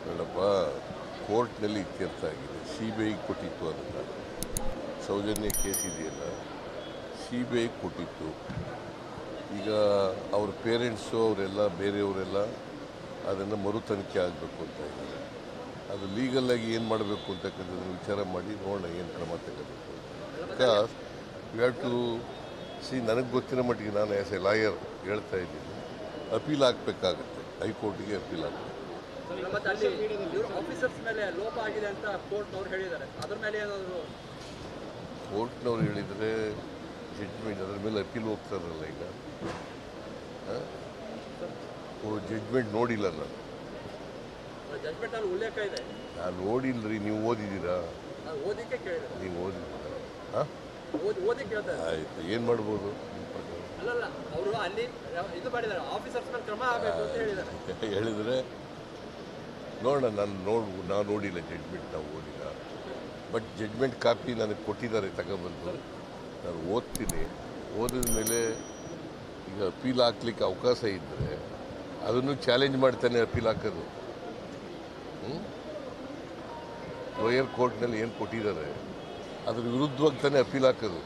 ನೋಡಪ್ಪ, ಕೋರ್ಟ್ನಲ್ಲಿ ಇತ್ಯರ್ಥ ಆಗಿದೆ. CBI ಕೊಟ್ಟಿತ್ತು ಅದನ್ನು. ಸೌಜನ್ಯ ಕೇಸ್ ಇದೆಯಲ್ಲ, CBI ಕೊಟ್ಟಿತ್ತು. ಈಗ ಅವ್ರ ಪೇರೆಂಟ್ಸು ಅವರೆಲ್ಲ ಬೇರೆಯವರೆಲ್ಲ ಅದನ್ನು ಮರು ತನಿಖೆ ಆಗಬೇಕು ಅಂತ ಇದ್ದಾರೆ. ಅದು ಲೀಗಲಾಗಿ ಏನು ಮಾಡಬೇಕು ಅಂತಕ್ಕಂಥದ್ದನ್ನು ವಿಚಾರ ಮಾಡಿ ನೋಡೋಣ ಏನು ಕ್ರಮ ತಗೋಬೇಕು. ಬಿಕಾಸ್ ಯು ಹ್ಯಾವ್ ಟು ನನಗೆ ಗೊತ್ತಿರೋ ಮಟ್ಟಿಗೆ ನಾನು ಆ್ಯಸ್ ಎ ಲಾಯರ್ ಹೇಳ್ತಾ ಇದ್ದೀನಿ, ಅಪೀಲ್ ಆಗಬೇಕಾಗತ್ತೆ, ಹೈಕೋರ್ಟಿಗೆ ಅಪೀಲ್ ಆಗಬೇಕು. ಕೋರ್ಟ್ನವ್ರು ಹೇಳಿದರೆ ಜಡ್ಜ್ಮೆಂಟ್ ಅದರ ಮೇಲೆ ಅಪೀಲ್ ಹೋಗ್ತಾರಲ್ಲ. ಈಗ ಜಡ್ಜ್ಮೆಂಟ್ ನೋಡಿಲ್ಲ ನಾನು ನೋಡಿಲ್ರಿ. ನೀವು ಓದಿದ್ದೀರಾ? ನೀವು ಓದಿದ್ದೀರಾ? ಹಾಂ, ಆಯಿತು. ಏನು ಮಾಡ್ಬೋದು ಹೇಳಿದರೆ ನೋಡೋಣ. ನಾನು ನೋಡಿಲ್ಲ ಜಡ್ಜ್ಮೆಂಟ್, ನಾವು ಓದಿಲ್ಲ. ಬಟ್ ಜಡ್ಜ್ಮೆಂಟ್ ಕಾಪಿ ನನಗೆ ಕೊಟ್ಟಿದ್ದಾರೆ, ತಗೊಬಂದು ನಾನು ಓದ್ತೀನಿ. ಓದಿದ ಮೇಲೆ ಈಗ ಅಪೀಲ್ ಹಾಕ್ಲಿಕ್ಕೆ ಅವಕಾಶ ಇದ್ದರೆ ಅದನ್ನು ಚಾಲೆಂಜ್ ಮಾಡ್ತಾನೆ ಅಪೀಲ್ ಹಾಕೋದು. ಲೋಯರ್ ಕೋರ್ಟ್ನಲ್ಲಿ ಏನು ಕೊಟ್ಟಿದ್ದಾರೆ ಅದ್ರ ವಿರುದ್ಧವಾಗಿ ತಾನೇ ಅಪೀಲ್ ಹಾಕೋದು.